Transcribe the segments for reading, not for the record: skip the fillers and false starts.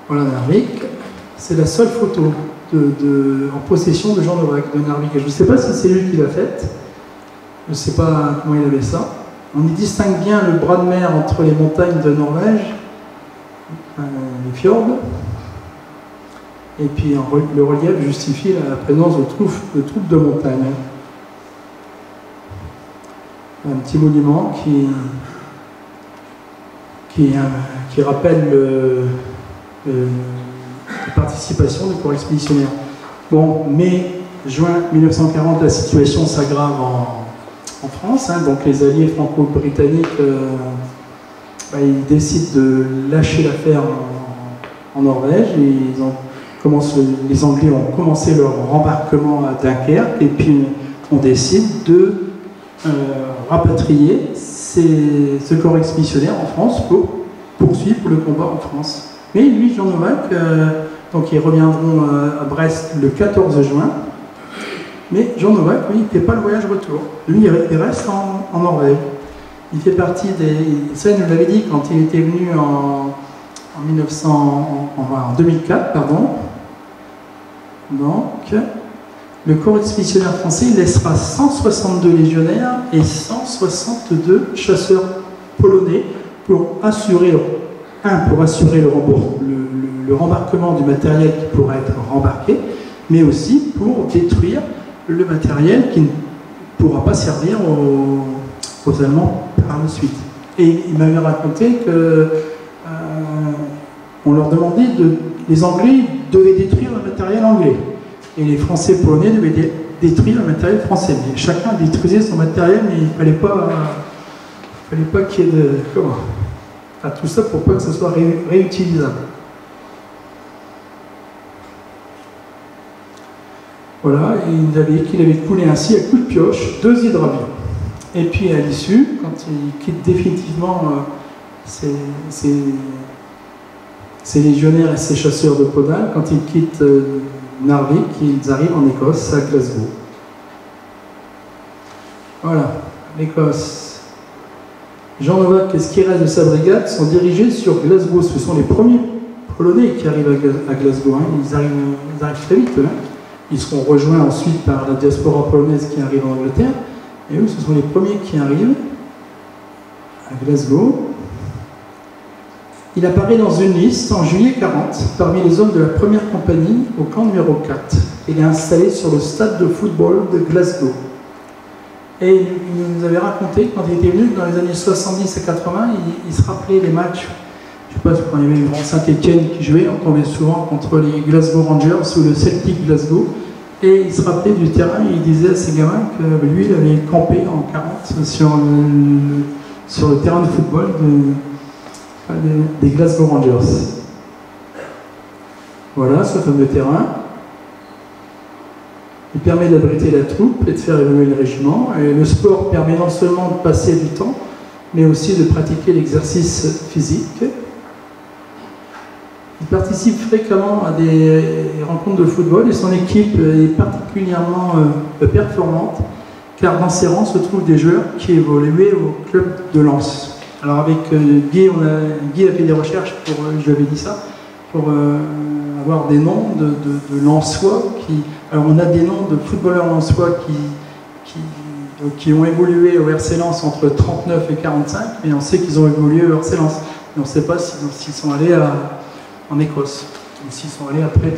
Voilà Narvik. C'est la seule photo en possession de Jean Novak de Narvik. Je ne sais pas si c'est lui qui l'a faite. Je ne sais pas comment il avait ça. On y distingue bien le bras de mer entre les montagnes de Norvège, les fjords. Et puis le relief justifie la présence de troupes de montagne. Un petit monument qui rappelle la participation du corps expéditionnaire. Bon, mai, juin 1940, la situation s'aggrave en France. Hein, donc les alliés franco-britanniques ils décident de lâcher l'affaire en Norvège. Et les Anglais ont commencé leur rembarquement à Dunkerque et puis on décide de rapatrier ce corps expéditionnaire en France pour poursuivre le combat en France. Mais lui, Jean Novak, donc ils reviendront à Brest le 14 juin. Mais Jean Novak, lui, il ne fait pas le voyage retour. Lui, il reste en Norvège. Il fait partie des... Ça, il nous l'avait dit quand il était venu en 2004, pardon. Donc, le corps expéditionnaire français laissera 162 légionnaires et 162 chasseurs polonais pour assurer le rembarquement du matériel qui pourrait être rembarqué, mais aussi pour détruire le matériel qui ne pourra pas servir aux Allemands par la suite. Et il m'avait raconté que on leur demandait les Anglais devaient détruire le matériel anglais et les Français et Polonais devaient détruire le matériel français. Mais chacun détruisait son matériel, mais il ne fallait pas qu'il y ait de... Comment ? Enfin, tout ça pour pas que ce soit réutilisable. Voilà, et il avait dit qu'il avait coulé ainsi à coups de pioche 2 hydravions. Et puis à l'issue, quand il quitte définitivement ses légionnaires et ses chasseurs de Podal, quand ils quittent Narvik, ils arrivent en Écosse, à Glasgow. Voilà, l'Écosse. Jean Novak et ce qui reste de sa brigade sont dirigés sur Glasgow. Ce sont les premiers Polonais qui arrivent à Glasgow. Hein. Ils arrivent très vite. Hein. Ils seront rejoints ensuite par la diaspora polonaise qui arrive en Angleterre. Et eux, ce sont les premiers qui arrivent à Glasgow. Il apparaît dans une liste en juillet 40 parmi les hommes de la première compagnie au camp numéro 4. Il est installé sur le stade de football de Glasgow. Et il nous avait raconté, quand il était venu, dans les années 70 et 80, il se rappelait les matchs. Je ne sais pas, quand il y avait le Grand Saint-Étienne qui jouait, on tombait souvent contre les Glasgow Rangers ou le Celtic Glasgow. Et il se rappelait du terrain et il disait à ses gamins que lui, il avait campé en 40 sur le terrain de football des Glasgow Rangers. Voilà ce fameux terrain. Il permet d'abriter la troupe et de faire évoluer le régiment. Et le sport permet non seulement de passer du temps, mais aussi de pratiquer l'exercice physique. Il participe fréquemment à des rencontres de football et son équipe est particulièrement performante, car dans ses rangs se trouvent des joueurs qui évoluaient au club de Lens. Alors avec Guy, Guy a fait des recherches pour, je lui avais dit ça, pour avoir des noms de Lensois alors on a des noms de footballeurs lensois qui ont évolué au RC Lens entre 39 et 45, mais on sait qu'ils ont évolué au RC Lens. Mais on ne sait pas s'ils sont allés en Écosse, ou s'ils sont allés après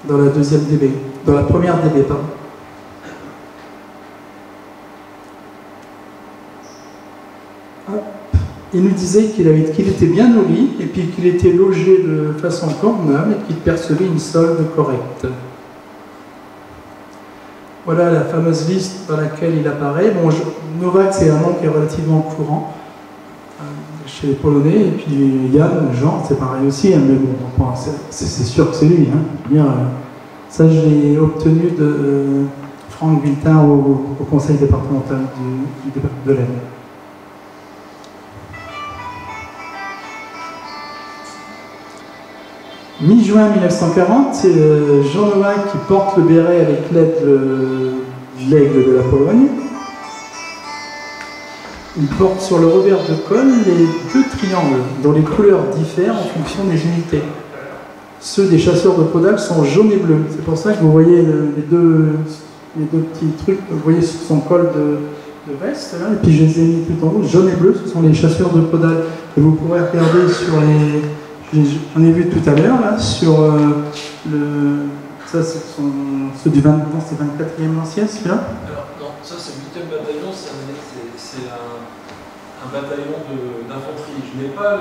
dans la deuxième DB, dans la première DB, pardon. Il nous disait qu'il était bien nourri et puis qu'il était logé de façon convenable et qu'il percevait une solde correcte. Voilà la fameuse liste dans laquelle il apparaît. Bon, Novak, c'est un nom qui est relativement courant chez les Polonais, et puis Yann, Jean, c'est pareil aussi, hein, mais bon, c'est sûr que c'est lui. Hein. Ça, je l'ai obtenu de Franck Viltin au conseil départemental de l'Aisne. Mi-juin 1940, c'est Jean Novak qui porte le béret avec l'aigle de la Pologne. Il porte sur le revers de col les deux triangles dont les couleurs diffèrent en fonction des unités. Ceux des chasseurs de podage sont jaune et bleu. C'est pour ça que vous voyez les deux petits trucs, vous voyez sur son col de veste, là, et puis je les ai mis tout en haut. Jaune et bleu, ce sont les chasseurs de podage. Et vous pourrez regarder sur les... J'en ai vu tout à l'heure, là, sur ça, ceux du 24e lancier, celui-là. Alors, non, ça c'est le 8e bataillon, c'est un bataillon d'infanterie. Je n'ai pas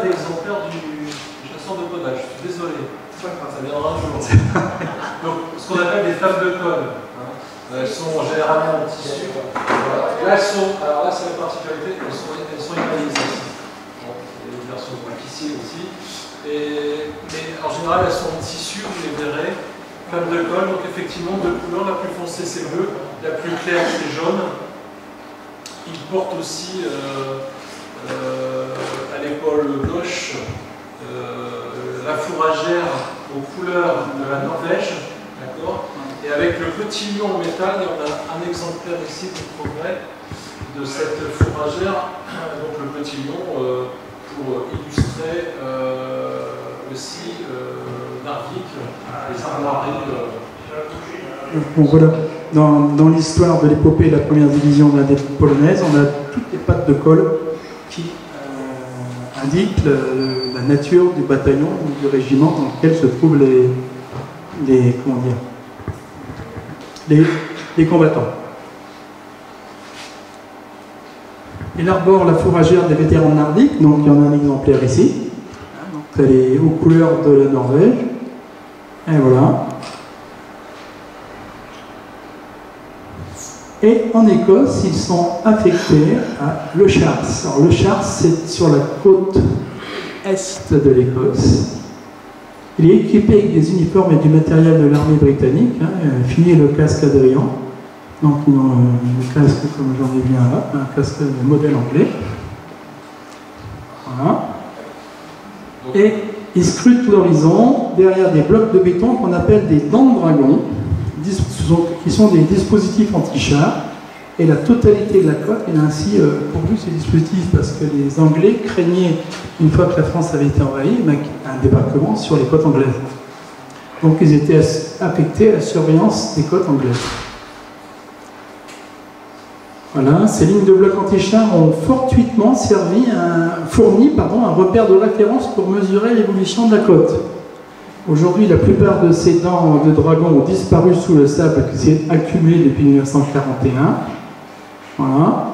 d'exemplaire du chasseur de podage, je suis désolé. Ça viendra un jour. Donc, ce qu'on appelle des femmes de col. Hein. Elles sont généralement en tissu. Voilà. Et là, alors là, c'est la particularité, elles sont émaillées. Les versions ici aussi. Mais en général, elles sont en tissu, vous les verrez. Femmes de col, donc effectivement, deux couleurs. La plus foncée, c'est bleu. La plus claire, c'est jaune. Ils portent aussi à l'épaule gauche la fourragère aux couleurs de la Norvège, d'accord. Et avec le petit lion en métal, on a un exemplaire ici de progrès de cette fourragère, donc le petit lion, pour illustrer aussi Narvik, les armoiries. Bon, voilà. Dans l'histoire de l'épopée de la première division de la dette polonaise, on a toutes les pattes de col qui indiquent la nature du bataillon ou du régiment dans lequel se trouvent les combattants. Il arbore la fourragère des vétérans nordiques, donc il y en a un exemplaire ici. Donc, elle est aux couleurs de la Norvège. Et voilà. Et en Écosse, ils sont affectés à Le Chars. Alors, Le Chars, c'est sur la côte est de l'Écosse. Il est équipé avec des uniformes et du matériel de l'armée britannique. Fini le casque Adrian. Donc, ils ont le casque, comme j'en ai bien là, un casque modèle anglais. Voilà. Et ils scrutent l'horizon derrière des blocs de béton qu'on appelle des dents de dragon, qui sont des dispositifs anti-chars. Et la totalité de la côte est ainsi pourvue ces dispositifs parce que les Anglais craignaient, une fois que la France avait été envahie, un débarquement sur les côtes anglaises. Donc ils étaient affectés à la surveillance des côtes anglaises. Voilà, ces lignes de blocs anti-chars ont fortuitement fourni un repère de référence pour mesurer l'évolution de la côte. Aujourd'hui, la plupart de ces dents de dragon ont disparu sous le sable qui s'est accumulé depuis 1941. Voilà.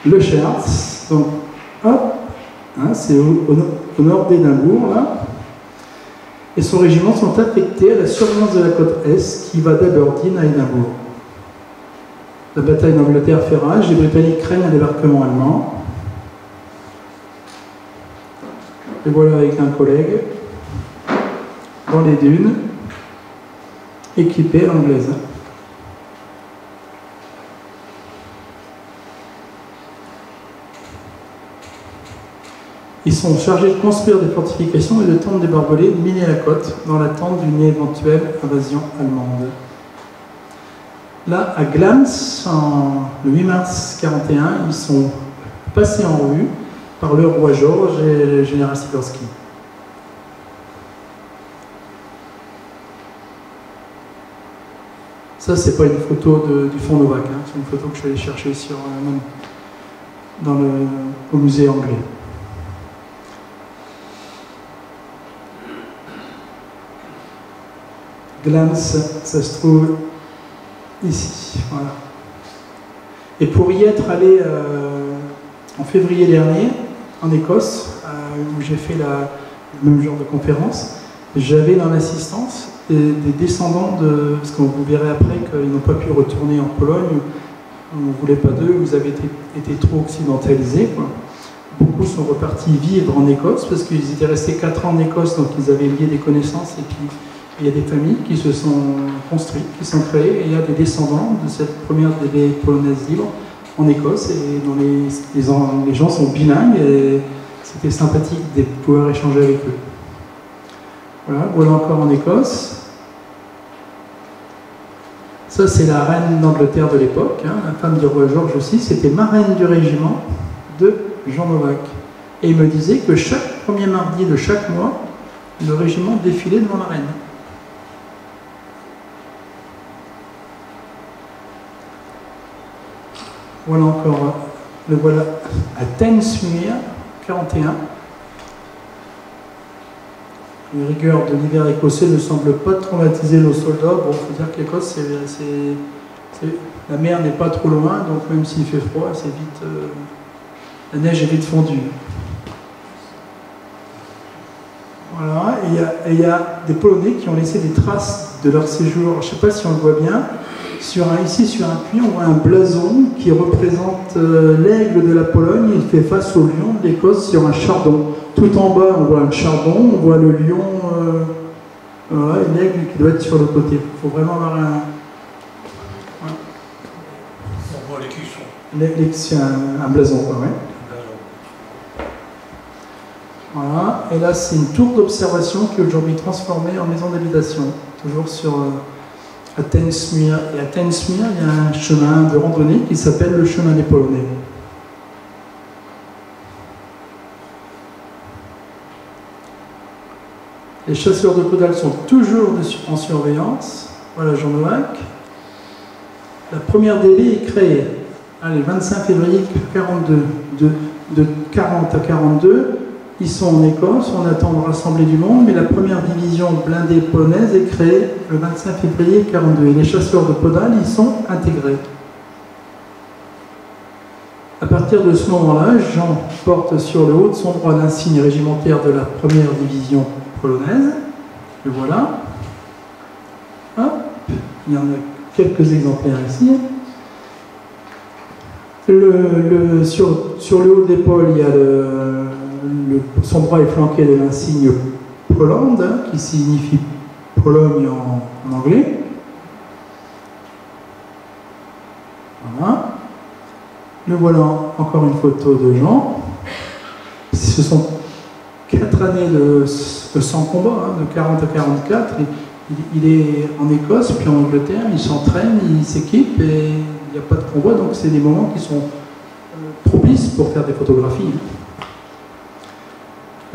Le Chars, donc, hop, hein, c'est au nord d'Édimbourg, là. Et son régiment sont affectés à la surveillance de la côte Est, qui va d'Aberdeen à Édimbourg. La bataille d'Angleterre fait rage, les Britanniques craignent un débarquement allemand. Et voilà avec un collègue, dans les dunes, équipé à l'anglaise. Ils sont chargés de construire des fortifications et de tendre des barbelés, de miner la côte, dans l'attente d'une éventuelle invasion allemande. Là, à Glams, le 8 mars 1941, ils sont passés en revue par le roi George et le général Sikorski. Ça, c'est pas une photo du Fond Novak, hein. C'est une photo que je suis allé chercher au musée anglais. Glams, ça se trouve ici, voilà. Et pour y être allé en février dernier, en Écosse, où j'ai fait le même genre de conférence, j'avais dans l'assistance des descendants de... Parce que vous verrez après qu'ils n'ont pas pu retourner en Pologne, on ne voulait pas d'eux, vous avez été trop occidentalisés, quoi. Beaucoup sont repartis vivre en Écosse, parce qu'ils étaient restés 4 ans en Écosse, donc ils avaient lié des connaissances, et puis il y a des familles qui se sont construites, qui sont créées, et il y a des descendants de cette première des polonaises libres en Écosse, et dont les gens sont bilingues, et c'était sympathique de pouvoir échanger avec eux. Voilà, voilà encore en Écosse. Ça, c'est la reine d'Angleterre de l'époque, hein, la femme du roi George VI, c'était marraine du régiment de Jean Novak. Et il me disait que chaque premier mardi de chaque mois, le régiment défilait devant la reine. Voilà encore, le voilà à Thamesmuir, 41. Les rigueurs de l'hiver écossais ne semblent pas traumatiser nos soldats. Bon, il faut dire que l'Écosse, la mer n'est pas trop loin, donc même s'il fait froid, c'est vite, la neige est vite fondue. Voilà, et il y a des Polonais qui ont laissé des traces de leur séjour. Je ne sais pas si on le voit bien. Ici, sur un puits, on voit un blason qui représente l'aigle de la Pologne. Il fait face au lion de l'Écosse sur un chardon. Tout en bas, on voit un chardon, on voit le lion, voilà, et l'aigle qui doit être sur le côté. Il faut vraiment avoir un... Ouais. On voit les cuissons. C'est un blason, quoi, ouais. Voilà, et là c'est une tour d'observation qui est aujourd'hui transformée en maison d'habitation, toujours à Thamesmuir. Et à Thamesmuir, il y a un chemin de randonnée qui s'appelle le chemin des Polonais. Les chasseurs de caudales sont toujours en surveillance. Voilà Jean Novak. La première DB est créée le 25 février 42. De 40 à 42. Ils sont en Écosse, on attend de rassembler du monde, mais la première division blindée polonaise est créée le 25 février 1942. Et les chasseurs de caudales y sont intégrés. À partir de ce moment-là, Jean porte sur le haut de son bras l'insigne régimentaire de la première division polonaise. Le voilà. Hop. Il y en a quelques exemplaires ici. Sur le haut de l'épaule, il y a son bras est flanqué de l'insigne Poland, qui signifie Pologne en anglais. Voilà. Le voilà encore une photo de Jean. Ce sont 4 années de sans combat, hein, de 40 à 44. Il est en Écosse, puis en Angleterre, il s'entraîne, il s'équipe et il n'y a pas de combat, donc c'est des moments qui sont propices pour faire des photographies.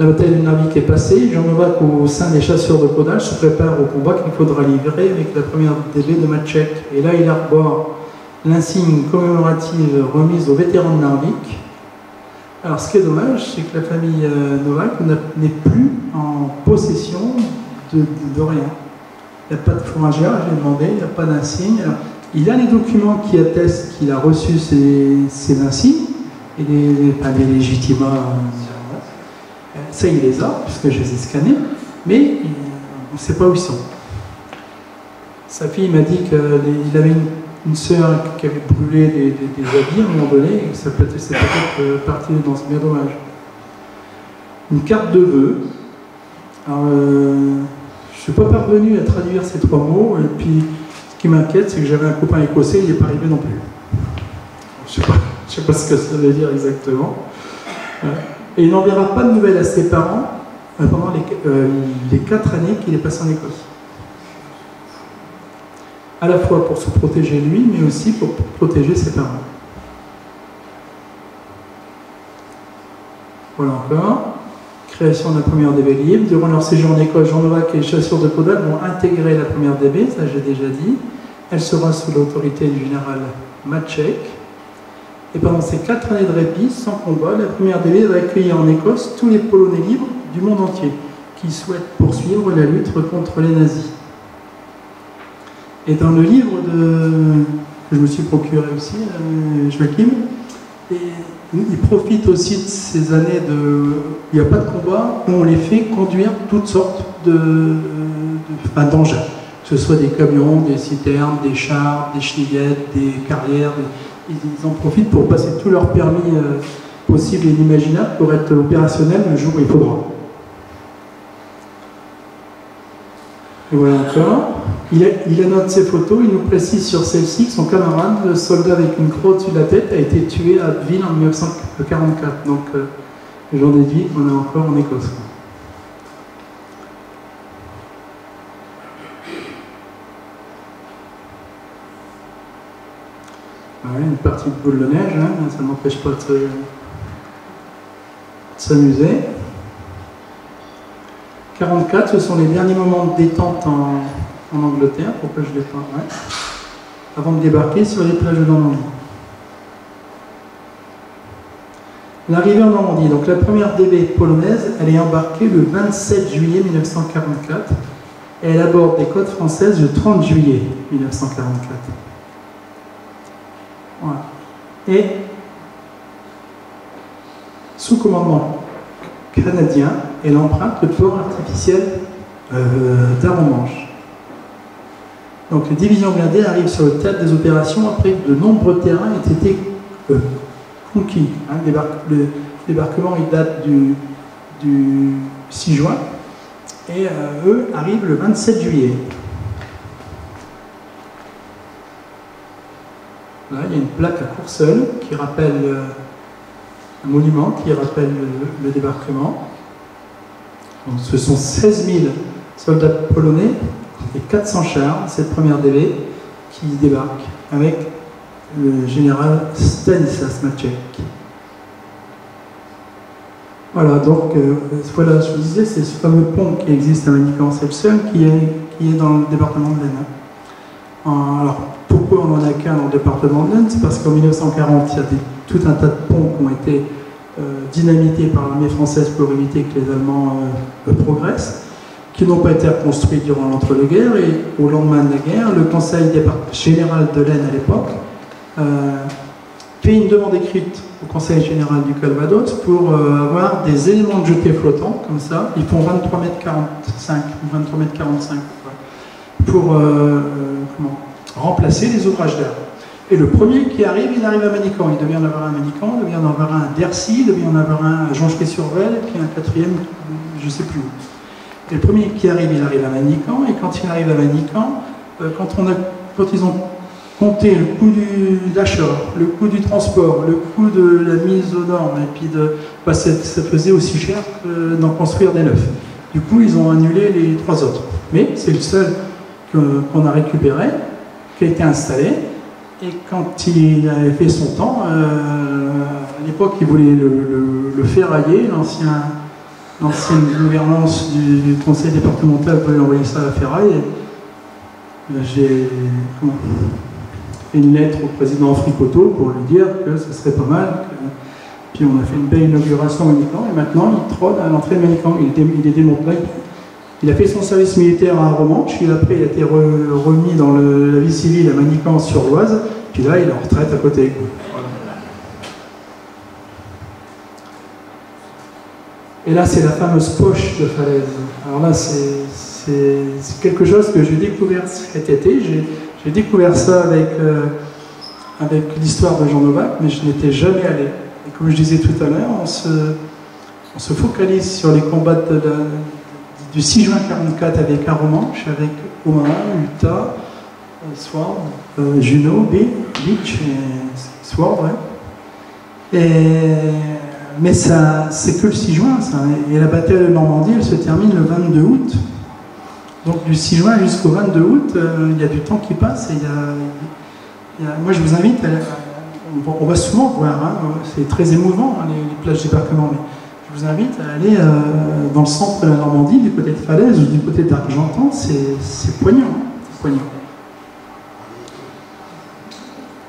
La bataille de Narvik est passée. Jean Novak, au sein des chasseurs de caudales, se prépare au combat qu'il faudra livrer avec la première DB de Maček. Et là, il arbore l'insigne commémorative remise aux vétérans de Narvik. Alors, ce qui est dommage, c'est que la famille Novak n'est plus en possession de rien. Il n'y a pas de fourragère, j'ai demandé, il n'y a pas d'insigne. Il a les documents qui attestent qu'il a reçu ces insignes, et les légitimats. Ça, il les a, puisque je les ai scannés, mais on ne sait pas où ils sont. Sa fille m'a dit qu'il avait une sœur qui avait brûlé des habits à un moment donné, et que c'est peut-être parti dans ce bien dommage. Une carte de vœux. Alors, je ne suis pas parvenu à traduire ces 3 mots, et puis ce qui m'inquiète, c'est que j'avais un copain écossais, il n'est pas arrivé non plus. Je ne sais pas ce que ça veut dire exactement. Et il n'enverra pas de nouvelles à ses parents pendant les 4 années qu'il est passé en Écosse. À la fois pour se protéger lui, mais aussi pour protéger ses parents. Voilà encore. Création de la première DB libre. Durant leur séjour en Écosse, Jean Novak et les chasseurs de caudales vont intégrer la première DB, ça j'ai déjà dit. Elle sera sous l'autorité du général Maček. Et pendant ces 4 années de répit, sans combat, la première DB va accueillir en Écosse tous les Polonais libres du monde entier qui souhaitent poursuivre la lutte contre les nazis. Et dans le livre que je me suis procuré aussi, Joachim, il profite aussi de ces années où il n'y a pas de combat, où on les fait conduire toutes sortes d'engins. Que ce soit des camions, des citernes, des chars, des chenillettes, des carrières. Ils en profitent pour passer tous leurs permis possibles et inimaginables pour être opérationnels le jour où il faudra. Et voilà encore. Il annote ses photos, il nous précise sur celle-ci que son camarade, le soldat avec une croix au-dessus de la tête, a été tué à Abbeville en 1944. Donc j'en déduis qu'on est encore en Écosse. Ouais, une partie de boule de neige, hein, ça n'empêche pas de s'amuser. 44, ce sont les derniers moments de détente en Angleterre, pourquoi je l'ai pas, ouais, avant de débarquer sur les plages de Normandie. L'arrivée en Normandie, donc la première DB polonaise, elle est embarquée le 27 juillet 1944 et elle aborde des côtes françaises le 30 juillet 1944. Voilà. Et sous commandement canadien, elle emprunte le port artificiel d'Arromanches. Donc les divisions blindées arrivent sur le théâtre des opérations après que de nombreux terrains aient été conquis. Hein, le débarquement il date du 6 juin et eux arrivent le 27 juillet. Là, il y a une plaque à Courseulles qui rappelle un monument qui rappelle le débarquement. Donc, ce sont 16 000 soldats polonais et 400 chars, cette première DB, qui débarquent avec le général Stanislas Maciek. Voilà, donc voilà, je vous disais, c'est ce fameux pont qui existe à Manican, c'est le seul qui est dans le département de l'Aisne. Alors, pourquoi on n'en a qu'un dans le département de l'Aisne? C'est parce qu'en 1940, il y a tout un tas de ponts qui ont été dynamités par l'armée française pour éviter que les Allemands progressent, qui n'ont pas été reconstruits durant l'entre-deux-guerres, et au lendemain de la guerre, le Conseil général de l'Aisne à l'époque fait une demande écrite au Conseil général du Calvados pour avoir des éléments de jetée flottants, comme ça, ils font 23 mètres 45 ou 23 mètres 45 pour remplacer les ouvrages d'art. Et le premier qui arrive, il arrive à Manican. Il devait y en avoir un à Manican, il devait y en avoir un à Dercy, il devait y en avoir un à Jonchery-sur-Velle, et puis un quatrième, je ne sais plus où. Et le premier qui arrive, il arrive à Manican, et quand il arrive à Manican, quand ils ont compté le coût de l'achat, le coût du transport, le coût de la mise aux normes, et puis ça faisait aussi cher que d'en construire des neufs. Du coup, ils ont annulé les 3 autres. Mais c'est le seul qu'on a récupéré, qui a été installé. Et quand il avait fait son temps, à l'époque, il voulait le ferrailler, l'ancienne gouvernance du conseil départemental voulait envoyer ça à la ferraille. J'ai fait une lettre au président Fricoteau pour lui dire que ce serait pas mal. Puis on a fait une belle inauguration à Manican, et maintenant il trône à l'entrée de Manican. Il est démonté. Il a fait son service militaire à Arromanches, après il a été remis dans la vie civile à Manican-sur-Oise, puis là il est en retraite à côté. Et là c'est la fameuse poche de falaise. Alors là c'est quelque chose que j'ai découvert cet été. J'ai découvert ça avec l'histoire de Jean Novak, mais je n'étais jamais allé. Et comme je disais tout à l'heure, on se focalise sur les combats du 6 juin 1944 avec Arromanches, avec Omaha, Utah, Sword, Juno, Beach et Sword, ouais. Mais c'est que le 6 juin, ça. Et la bataille de Normandie, elle se termine le 22 août. Donc du 6 juin jusqu'au 22 août, il y a du temps qui passe. Et moi, je vous invite, on va souvent voir, hein, c'est très émouvant, hein, les plages de débarquement, mais je vous invite à aller dans le centre de la Normandie, du côté de Falaise ou du côté d'Argentan, c'est poignant, hein, c'est poignant.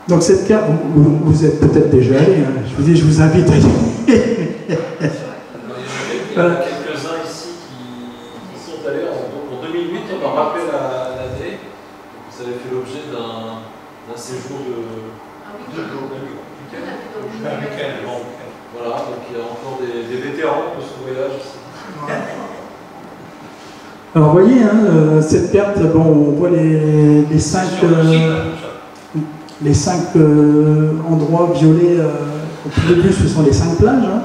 Donc cette carte, vous êtes peut-être déjà allé, hein, je vous dis, je vous invite à y aller. Il y en a quelques-uns ici qui sont allés en 2008, on m'a rappelé l'année, vous avez fait l'objet d'un séjour de week-end. Voilà, donc il y a encore des vétérans de ce voyage ici. Alors vous voyez, hein, cette carte, bon, on voit les 5 endroits violets au tout début, ce sont les 5 plages. Hein.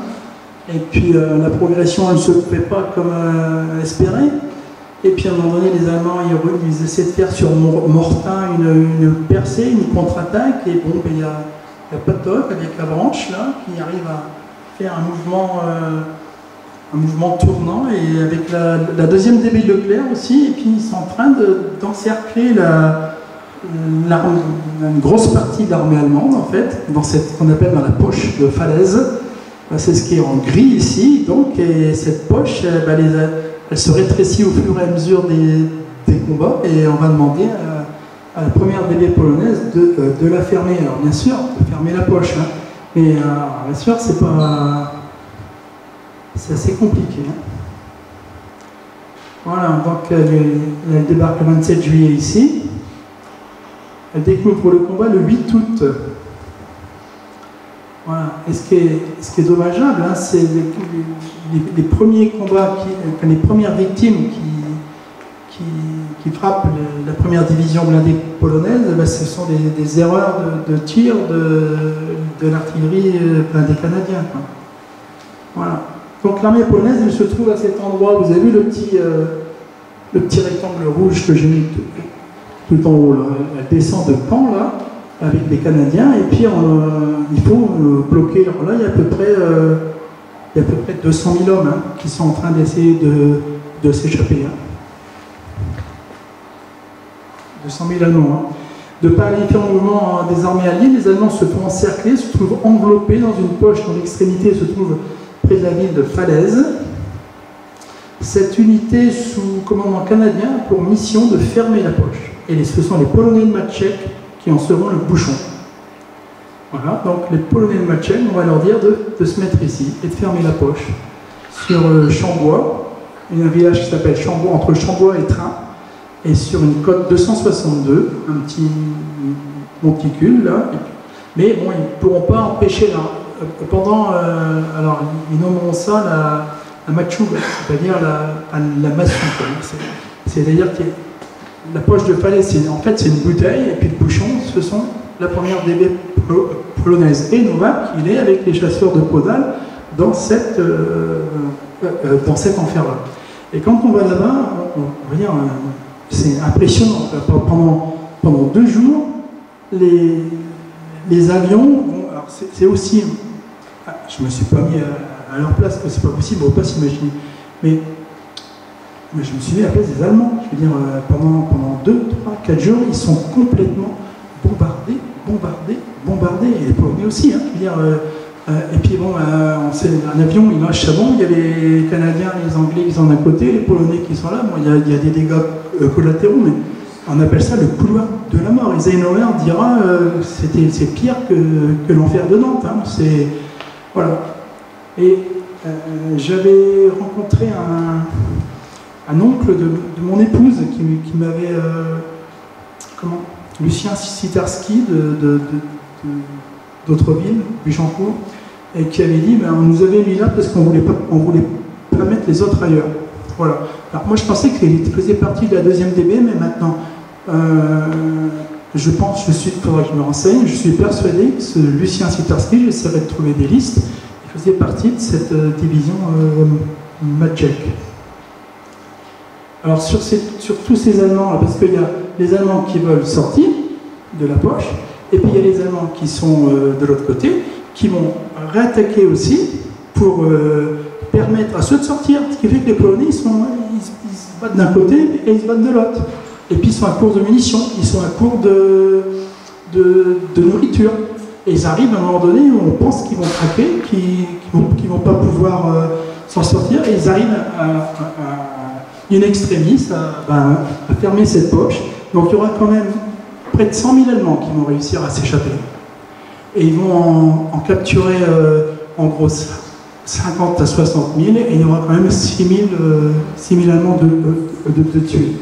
Et puis la progression, elle ne se fait pas comme espéré. Et puis à un moment donné, les Allemands, ils essaient de faire sur Mortain une percée, une contre-attaque. Et bon, ben, il y a Patok avec la branche là, qui arrive à faire un mouvement tournant, et avec la deuxième DB de Leclerc aussi. Et puis ils sont en train d'encercler une grosse partie de l'armée allemande, en fait, dans cette qu'on appelle dans la poche de Falaise. C'est ce qui est en gris ici, donc, et cette poche, elle se rétrécit au fur et à mesure des combats, et on va demander à la première DB polonaise de la fermer. Alors bien sûr, de fermer la poche, hein, mais bien sûr, c'est assez compliqué. Hein. Voilà, donc elle débarque le 27 juillet ici. Elle découvre le combat le 8 août. Voilà. Et ce qui est dommageable, hein, c'est les premiers combats, les premières victimes qui frappent la première division blindée polonaise, ce sont des erreurs de tir de l'artillerie blindée canadienne. Voilà. Donc l'armée polonaise, elle se trouve à cet endroit. Vous avez vu le petit rectangle rouge que j'ai mis tout en haut là. Elle descend de pan là, avec les Canadiens, et puis il faut bloquer. Alors là, il y a à peu près 200 000 hommes, hein, qui sont en train d'essayer de s'échapper. Hein. 200 000 Allemands. Hein. De par les différents mouvements des armées alliées, les Allemands se font encercler, se trouvent enveloppés dans une poche dont l'extrémité se trouve près de la ville de Falaise. Cette unité sous commandement canadien a pour mission de fermer la poche. Et ce sont les Polonais de Maciek qui en seront le bouchon. Voilà, donc les Polonais de Maciek, on va leur dire de se mettre ici et de fermer la poche. Sur Chambois, il y a un village qui s'appelle Chambois, entre Chambois et Train, et sur une côte 262, un petit monticule là. Mais bon, ils ne pourront pas empêcher là. Alors ils nommeront ça la machuga, c'est-à-dire la massue. C'est-à-dire que la poche de Falaise, en fait, c'est une bouteille, et puis le bouchon, ce sont la première DB polonaise. Et Novak, il est avec les chasseurs de Podhale dans cet enfer-là. Et quand on va là-bas, on va dire, c'est impressionnant. Pendant 2 jours, les avions vont. Alors c'est aussi. Je ne me suis pas mis à leur place, c'est pas possible, on ne peut pas s'imaginer. Mais je me suis mis à la place des Allemands. Je veux dire, pendant 2, 3, 4 jours, ils sont complètement bombardés, et les Polonais aussi. Hein, je veux dire, et puis bon, un avion, il lâche savon, il y a les Canadiens, les Anglais qui sont d'un côté, les Polonais qui sont là. Bon, il y a des dégâts collatéraux, mais on appelle ça le couloir de la mort. Eisenhower dira c'est pire que l'enfer de Nantes. Hein, voilà. Et j'avais rencontré un oncle de mon épouse qui m'avait. Lucien Sitarski d'Autreville, Buchancourt, et qui avait dit on nous avait mis là parce qu'on voulait pas mettre les autres ailleurs. Voilà. Alors moi je pensais qu'il faisait partie de la 2e DB, mais maintenant je pense, faudrait que je me renseigne, je suis persuadé que ce Lucien Sitarski, j'essaierai de trouver des listes, il faisait partie de cette division Maciek. Alors sur tous ces Allemands, parce qu'il y a les Allemands qui veulent sortir de la poche, et puis il y a les Allemands qui sont de l'autre côté, qui vont réattaquer aussi pour permettre à ceux de sortir, ce qui fait que les Polonais ils se battent d'un côté et ils se battent de l'autre. Et puis ils sont à court de munitions, ils sont à court de nourriture. Et ils arrivent à un moment donné où on pense qu'ils vont craquer, qu'ils vont pas pouvoir s'en sortir, et ils arrivent une extrémiste à fermer cette poche. Donc il y aura quand même près de 100 000 Allemands qui vont réussir à s'échapper. Et ils vont en capturer en gros 50 à 60 000, et il y aura quand même 6 000 Allemands de tués.